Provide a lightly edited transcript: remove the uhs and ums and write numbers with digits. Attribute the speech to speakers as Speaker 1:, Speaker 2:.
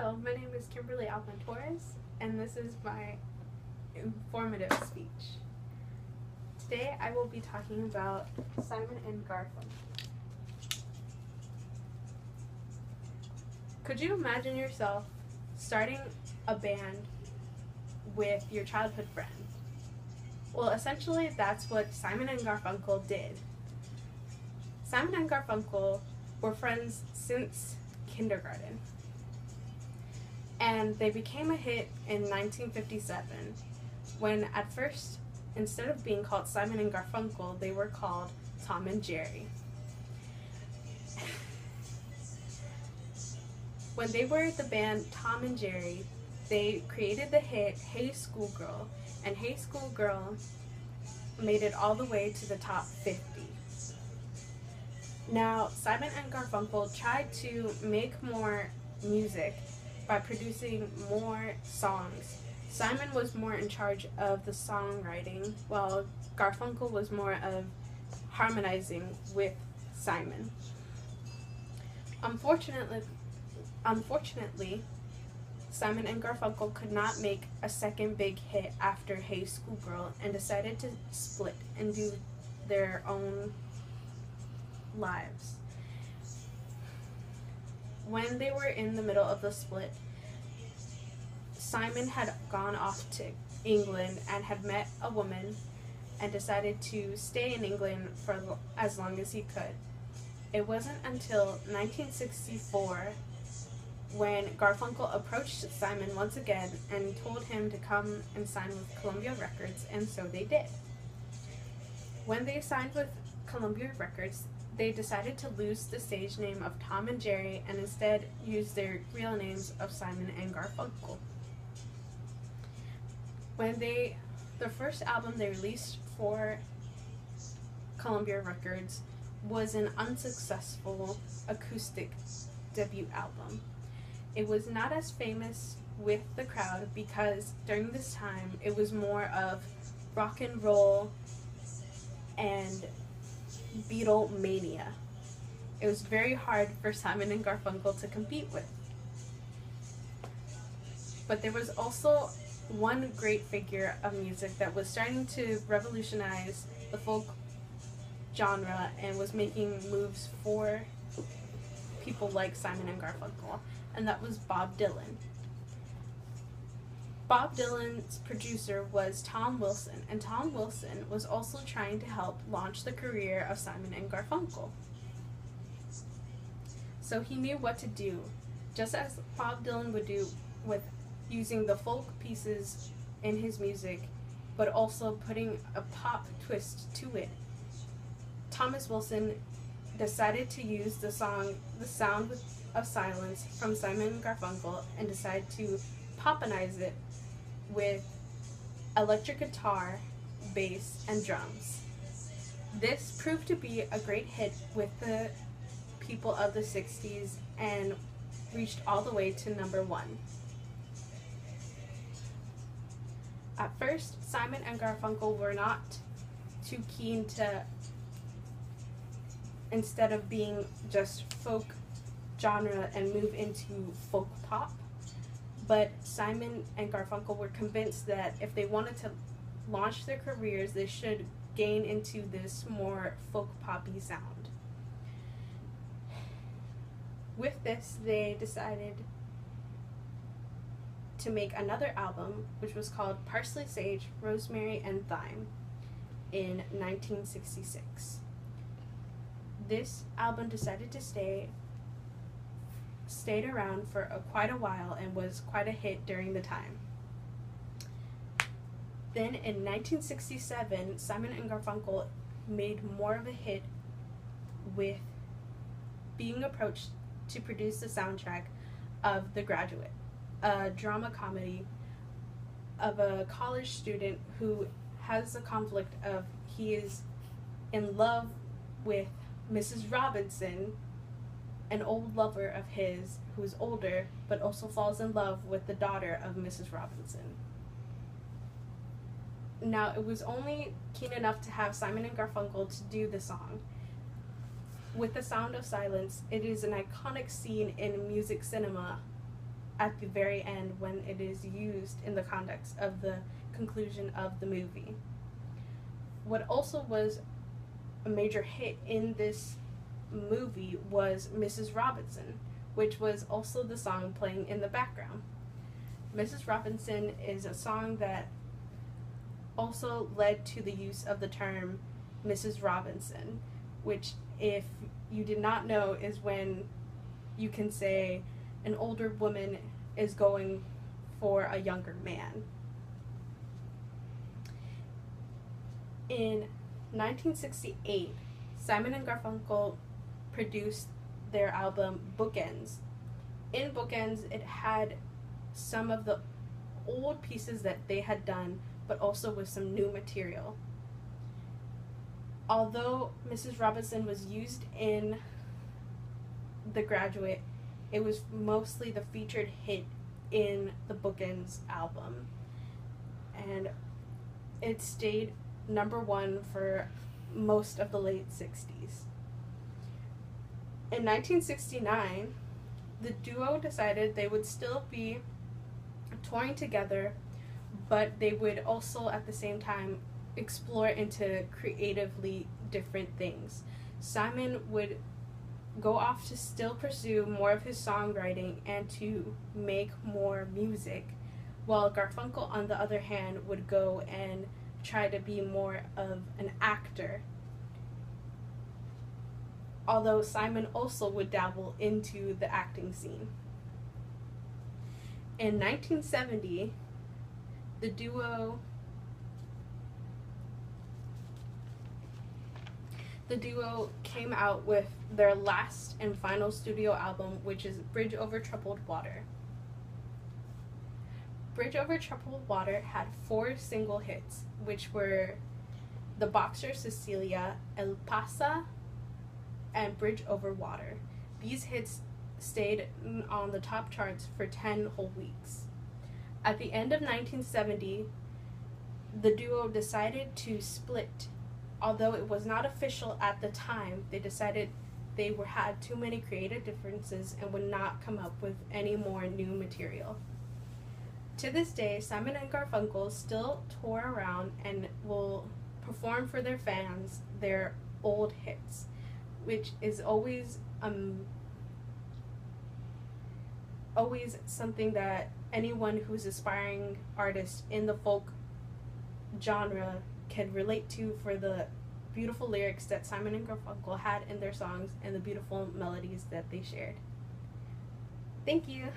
Speaker 1: Hello, my name is Kimberly Alpin Torres, and this is my informative speech. Today I will be talking about Simon and Garfunkel. Could you imagine yourself starting a band with your childhood friend? Well, essentially that's what Simon and Garfunkel did. Simon and Garfunkel were friends since kindergarten, and they became a hit in 1957 when at first, instead of being called Simon and Garfunkel, they were called Tom and Jerry. When they were the band Tom and Jerry, they created the hit Hey Schoolgirl, and Hey Schoolgirl made it all the way to the top 50. Now, Simon and Garfunkel tried to make more music by producing more songs. Simon was more in charge of the songwriting, while Garfunkel was more of harmonizing with Simon. Unfortunately, Simon and Garfunkel could not make a second big hit after Hey Schoolgirl and decided to split and do their own lives. When they were in the middle of the split, Simon had gone off to England and had met a woman and decided to stay in England for as long as he could. It wasn't until 1964 when Garfunkel approached Simon once again and told him to come and sign with Columbia Records, and so they did. When they signed with Columbia Records, they decided to lose the stage name of Tom and Jerry and instead use their real names of Simon and Garfunkel. When the first album they released for Columbia Records was an unsuccessful acoustic debut album. It was not as famous with the crowd because during this time it was more of rock and roll and Beatlemania. It was very hard for Simon and Garfunkel to compete with. But there was also one great figure of music that was starting to revolutionize the folk genre and was making moves for people like Simon and Garfunkel, and that was Bob Dylan. Bob Dylan's producer was Tom Wilson, and Tom Wilson was also trying to help launch the career of Simon and Garfunkel. So he knew what to do, just as Bob Dylan would do with using the folk pieces in his music, but also putting a pop twist to it. Thomas Wilson decided to use the song The Sound of Silence from Simon and Garfunkel and decided to poppinize it with electric guitar, bass, and drums. This proved to be a great hit with the people of the 60s and reached all the way to number 1. At first, Simon and Garfunkel were not too keen to, instead of being just folk genre and move into folk pop, but Simon and Garfunkel were convinced that if they wanted to launch their careers, they should gain into this more folk poppy sound. With this, they decided to make another album, which was called Parsley, Sage, Rosemary, and Thyme, in 1966. This album decided to stayed around for quite a while and was quite a hit during the time. Then in 1967, Simon and Garfunkel made more of a hit with being approached to produce the soundtrack of The Graduate, a drama comedy of a college student who has a conflict of he is in love with Mrs. Robinson, an old lover of his who is older, but also falls in love with the daughter of Mrs. Robinson. Now, it was only keen enough to have Simon and Garfunkel to do the song. With The Sound of Silence, it is an iconic scene in music cinema at the very end when it is used in the context of the conclusion of the movie. What also was a major hit in this movie was Mrs. Robinson, which was also the song playing in the background. Mrs. Robinson is a song that also led to the use of the term Mrs. Robinson, which, if you did not know, is when you can say an older woman is going for a younger man. In 1968, Simon and Garfunkel produced their album Bookends. In Bookends, it had some of the old pieces that they had done, but also with some new material. Although Mrs. Robinson was used in The Graduate, it was mostly the featured hit in the Bookends album. And it stayed number one for most of the late 60s. In 1969, the duo decided they would still be touring together, but they would also at the same time explore into creatively different things. Simon would go off to still pursue more of his songwriting and to make more music, while Garfunkel, on the other hand, would go and try to be more of an actor. Although Simon also would dabble into the acting scene. In 1970, the duo came out with their last and final studio album, which is Bridge Over Troubled Water. Bridge Over Troubled Water had 4 single hits, which were The Boxer Cecilia, El Pasa, and Bridge Over Water. These hits stayed on the top charts for 10 whole weeks. At the end of 1970, the duo decided to split. Although it was not official at the time, they decided they had too many creative differences and would not come up with any more new material. To this day, Simon and Garfunkel still tour around and will perform for their fans their old hits, which is always something that anyone who's aspiring artist in the folk genre can relate to, for the beautiful lyrics that Simon and Garfunkel had in their songs and the beautiful melodies that they shared. Thank you.